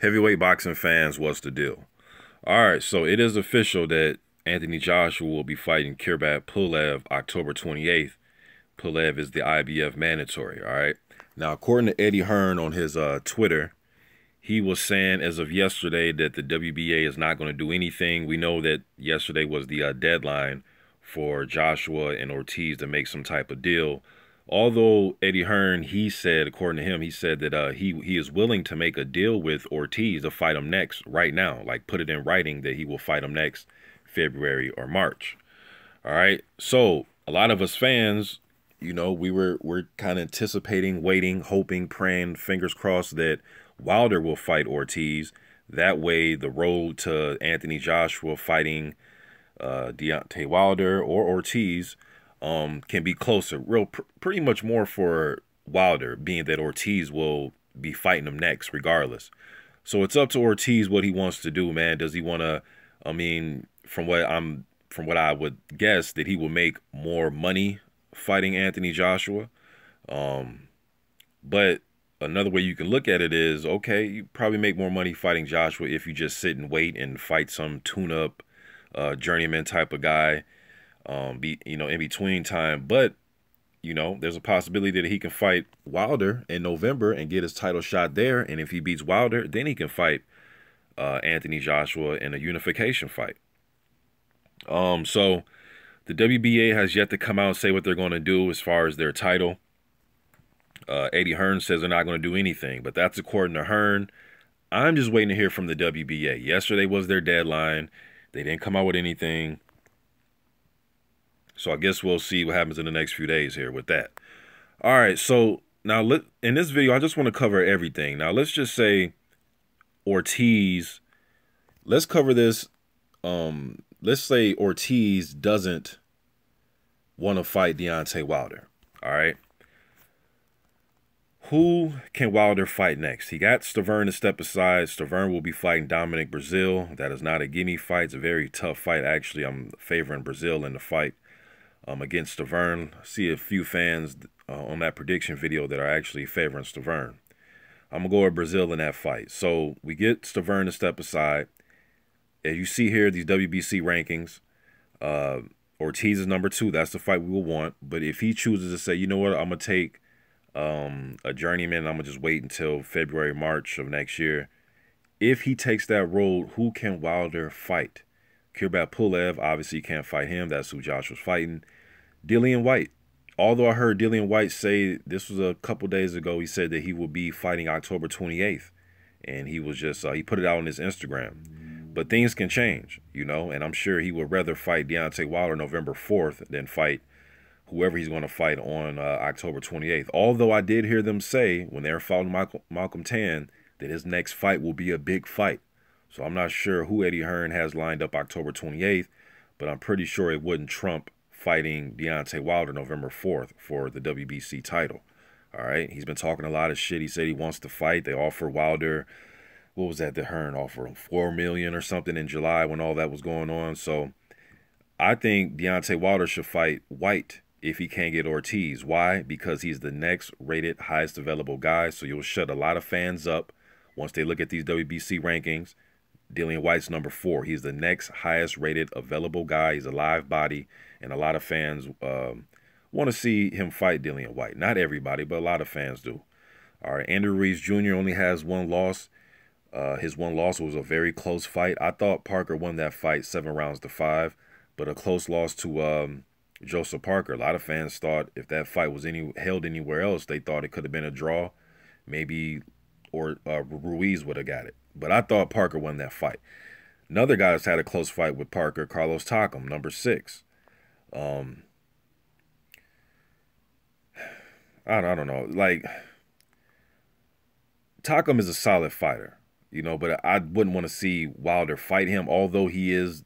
Heavyweight boxing fans, what's the deal? All right, so it is official that Anthony Joshua will be fighting Kirbet Pulev October 28th. Pulev is the IBF mandatory, all right? Now, according to Eddie Hearn on his Twitter, he was saying as of yesterday that the WBA is not going to do anything. We know that yesterday was the deadline for Joshua and Ortiz to make some type of deal. Although Eddie Hearn, he said, according to him, he said that he is willing to make a deal with Ortiz to fight him next right now. Like put it in writing that he will fight him next February or March. All right. So a lot of us fans, you know, we're kind of anticipating, waiting, hoping, praying, fingers crossed that Wilder will fight Ortiz. That way the road to Anthony Joshua fighting Deontay Wilder or Ortiz can be closer. Pretty much more for Wilder, being that Ortiz will be fighting him next regardless. So it's up to Ortiz what he wants to do, man. Does he want to, I mean, from what I would guess, that he will make more money fighting Anthony Joshua. But another way you can look at it is, okay, you probably make more money fighting Joshua if you just sit and wait and fight some tune-up journeyman type of guy, in between time. But there's a possibility that he can fight Wilder in November and get his title shot there. And if he beats Wilder, then he can fight Anthony Joshua in a unification fight. So the WBA has yet to come out and say what they're going to do as far as their title. Eddie Hearn says they're not going to do anything, but that's according to Hearn. I'm just waiting to hear from the WBA. Yesterday was their deadline. They didn't come out with anything. So I guess we'll see what happens in the next few days here with that. All right, so now in this video, I just want to cover everything. Now, let's just say Ortiz. Let's cover this. Let's say Ortiz doesn't want to fight Deontay Wilder. All right. Who can Wilder fight next? He got Stavern to step aside. Stavern will be fighting Dominic Brazil. That is not a gimme fight. It's a very tough fight. Actually, I'm favoring Brazil in the fight against Stavern. I see a few fans on that prediction video that are actually favoring Stavern. I'm going to go with Brazil in that fight. So we get Stavern to step aside. As you see here, these WBC rankings, Ortiz is number 2. That's the fight we will want. But if he chooses to say, you know what, I'm going to take a journeyman, I'm going to just wait until February, March of next year. If he takes that road, who can Wilder fight? Kirbet Pulev, obviously you can't fight him. That's who Joshua's fighting. Dillian Whyte. Although I heard Dillian Whyte say, this was a couple days ago, he said that he will be fighting October 28th. And he was just, he put it out on his Instagram. But things can change, and I'm sure he would rather fight Deontay Wilder November 4th than fight whoever he's going to fight on October 28th. Although I did hear them say when they were fighting Malcolm Tan that his next fight will be a big fight. So I'm not sure who Eddie Hearn has lined up October 28th, but I'm pretty sure it wouldn't trump fighting Deontay Wilder November 4th for the WBC title. All right. He's been talking a lot of shit. He said he wants to fight. They offer Wilder, what was that Hearn offered him? $4 million or something in July when all that was going on. So I think Deontay Wilder should fight Whyte if he can't get Ortiz. Why? Because he's the next rated highest available guy. So you'll shut a lot of fans up once they look at these WBC rankings. Dillian Whyte's number 4. He's the next highest rated available guy. He's a live body. And a lot of fans want to see him fight Dillian Whyte. Not everybody, but a lot of fans do. All right. Andy Ruiz Jr. only has 1 loss. His 1 loss was a very close fight. I thought Parker won that fight 7 rounds to 5. But a close loss to Joseph Parker. A lot of fans thought if that fight was held anywhere else, they thought it could have been a draw. Maybe Ruiz would have got it. But I thought Parker won that fight. Another guy that's had a close fight with Parker, Carlos Takam, number 6. I don't know. Like, Takam is a solid fighter, but I wouldn't want to see Wilder fight him, although he is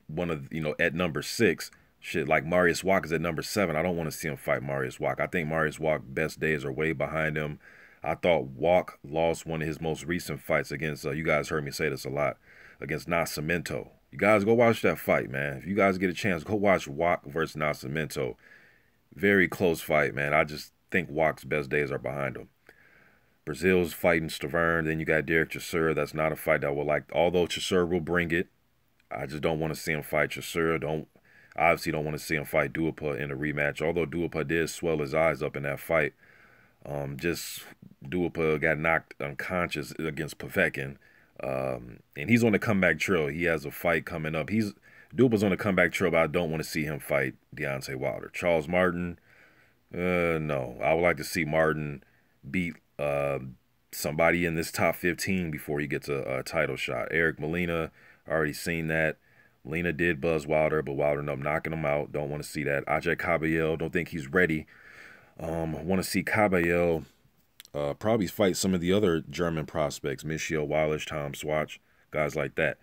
one of, at number 6. Shit, like Marius Walk is at number 7. I don't want to see him fight Marius Walk. I think Marius Walk's best days are way behind him. I thought Walk lost one of his most recent fights against, you guys heard me say this a lot, against Nascimento. You guys go watch that fight, man. If you guys get a chance, go watch Walk versus Nascimento. Very close fight, man. I just think Walk's best days are behind him. Brazil's fighting Stavern. Then you got Derek Chisora. That's not a fight that I would like. Although Chisora will bring it, I just don't want to see him fight Chisora. Obviously don't want to see him fight Duhaupas in a rematch. Although Duhaupas did swell his eyes up in that fight. Just Duhaupas got knocked unconscious against Povetkin. And he's on the comeback trail. He has a fight coming up. Duhaupas on the comeback trail, but I don't want to see him fight Deontay Wilder. Charles Martin, no. I would like to see Martin beat somebody in this top 15 before he gets a title shot. Eric Molina, already seen that. Molina did buzz Wilder, but Wilder ended up knocking him out. Don't want to see that. Ajay Caballel, don't think he's ready. I want to see Caballel probably fight some of the other German prospects, Michiel Wallace, Tom Swatch, guys like that.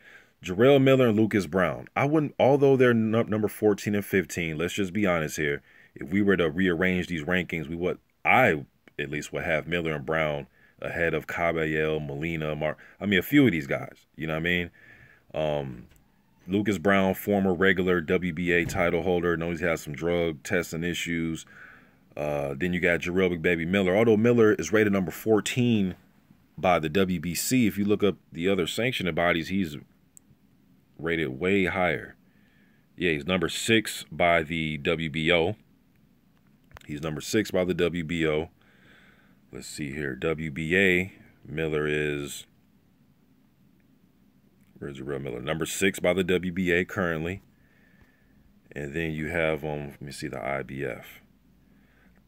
Jarrell Miller and Lucas Browne. I wouldn't, although they're number 14 and 15, let's just be honest here. If we were to rearrange these rankings, I at least would have Miller and Browne ahead of Caballel, Molina, a few of these guys. You know what I mean? Lucas Browne, former regular WBA title holder, knows he has some drug testing issues. Then you got Jarrell Big Baby Miller. Although Miller is rated number 14 by the WBC, if you look up the other sanctioning bodies, he's rated way higher. Yeah, he's number 6 by the WBO. He's number 6 by the WBO. Let's see here. WBA, Miller is... Where's Jarrell Miller? Number 6 by the WBA currently. And then you have, let me see the IBF.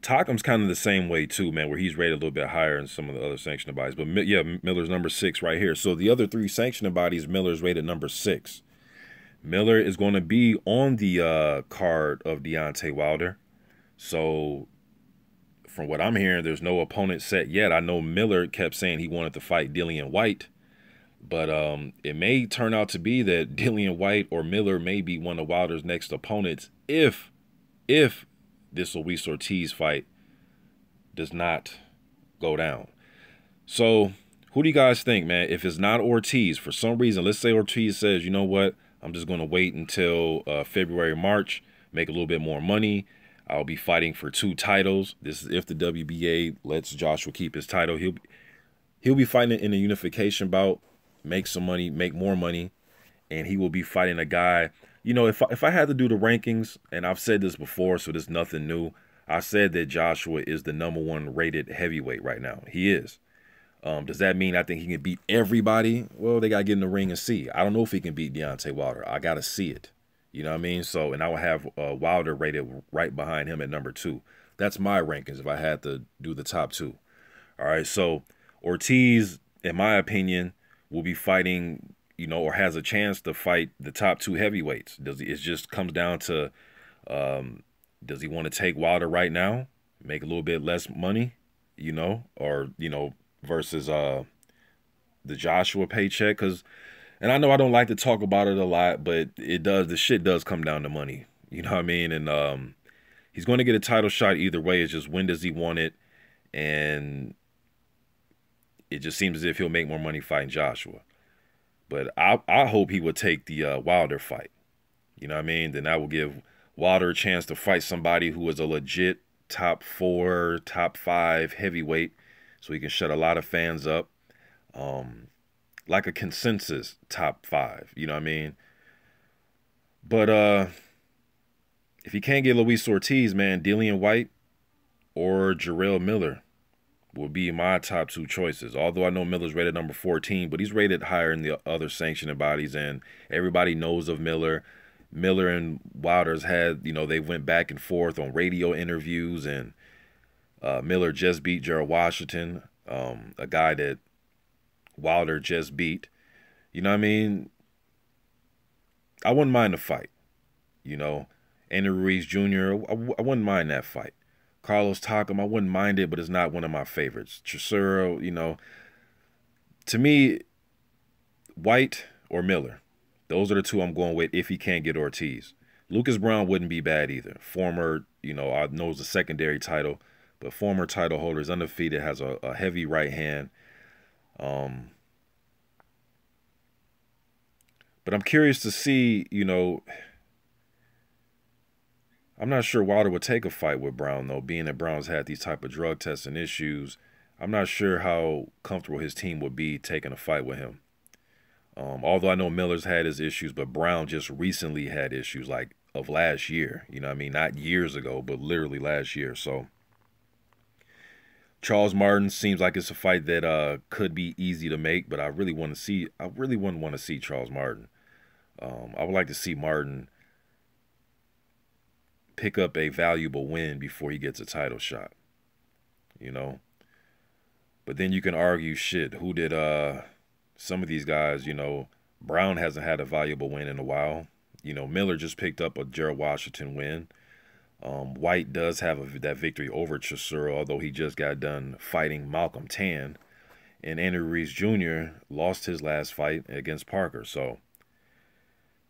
Takam's kind of the same way too, man, where he's rated a little bit higher in some of the other sanctioning bodies. But yeah, Miller's number 6 right here. So the other 3 sanctioning bodies, Miller's rated number 6. Miller is going to be on the card of Deontay Wilder. So from what I'm hearing, there's no opponent set yet. I know Miller kept saying he wanted to fight Dillian Whyte. But it may turn out to be that Dillian Whyte or Miller may be one of Wilder's next opponents if this Luis Ortiz fight does not go down. So who do you guys think, man? If it's not Ortiz, for some reason, let's say Ortiz says, you know what, I'm just going to wait until February, March, make a little bit more money. I'll be fighting for 2 titles. This is if the WBA lets Joshua keep his title. He'll be fighting in a unification bout, make some money, make more money, and he will be fighting a guy. You know, if I had to do the rankings, and I've said this before, so there's nothing new. I said that Joshua is the #1 rated heavyweight right now. He is. Does that mean I think he can beat everybody? Well, they got to get in the ring and see. I don't know if he can beat Deontay Wilder. I got to see it. You know what I mean? So, and I would have Wilder rated right behind him at number 2. That's my rankings if I had to do the top 2. All right, so Ortiz, in my opinion, will be fighting, you know, or has a chance to fight the top 2 heavyweights. It just comes down to, does he want to take Wilder right now, make a little bit less money, you know, or, you know, versus the Joshua paycheck? And I know I don't like to talk about it a lot, but the shit does come down to money. You know what I mean? And he's going to get a title shot either way. It's just when does he want it? And it just seems as if he'll make more money fighting Joshua. But I hope he would take the Wilder fight. You know what I mean? Then that will give Wilder a chance to fight somebody who is a legit top 4, top 5 heavyweight, so he can shut a lot of fans up. Like a consensus top 5, you know what I mean? But if he can't get Luis Ortiz, man, Dillian Whyte or Jarrell Miller would be my top 2 choices. Although I know Miller's rated number 14, but he's rated higher in the other sanctioning bodies, and everybody knows of Miller. Miller and Wilder's had, you know, they went back and forth on radio interviews, and Miller just beat Gerald Washington, a guy that Wilder just beat. You know what I mean? I wouldn't mind the fight. You know, Andy Ruiz Jr., I wouldn't mind that fight. Carlos Takam, I wouldn't mind it, but it's not one of my favorites. Chisora, you know, to me, Whyte or Miller, those are the 2 I'm going with if he can't get Ortiz. Lucas Browne wouldn't be bad either. Former, you know, I know it's a secondary title, but former title holder, is undefeated, has a heavy right hand. But I'm curious to see, you know, I'm not sure Wilder would take a fight with Browne, though, being that Browne's had these type of drug testing issues. I'm not sure how comfortable his team would be taking a fight with him. Although I know Miller's had his issues, but Browne just recently had issues, like of last year. You know what I mean? Not years ago, but literally last year. So Charles Martin seems like it's a fight that could be easy to make, but I really want to see. I really wouldn't want to see Charles Martin. I would like to see Martin pick up a valuable win before he gets a title shot. You know. But then you can argue, shit, who did some of these guys, you know, Browne hasn't had a valuable win in a while. You know, Miller just picked up a Gerald Washington win. White does have that victory over Chisora, although he just got done fighting Malcolm Tan. And Andrew Ruiz Jr. lost his last fight against Parker. So,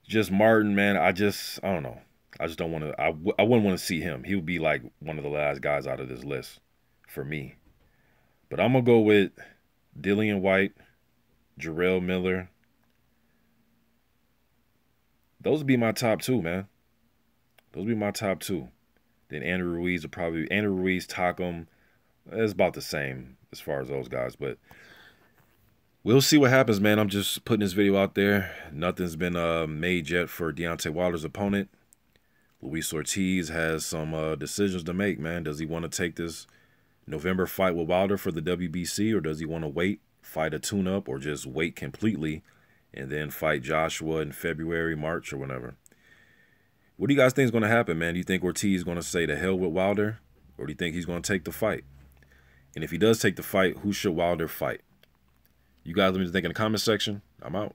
just Martin, man, I don't know. I just don't want to, I wouldn't want to see him. He would be like one of the last guys out of this list for me. But I'm going to go with Dillian Whyte, Jarrell Miller. Those would be my top two, man. Those would be my top two. Then Andrew Ruiz will probably, Andrew Ruiz, TAKAM. It's about the same as far as those guys. But we'll see what happens, man. I'm just putting this video out there. Nothing's been made yet for Deontay Wilder's opponent. Luis Ortiz has some decisions to make, man. Does he want to take this November fight with Wilder for the WBC, or does he want to wait, fight a tune-up, or just wait completely and then fight Joshua in February, March, or whenever? What do you guys think is going to happen, man? Do you think Ortiz is going to say to hell with Wilder, or do you think he's going to take the fight? And if he does take the fight, who should Wilder fight? You guys let me think in the comment section. I'm out.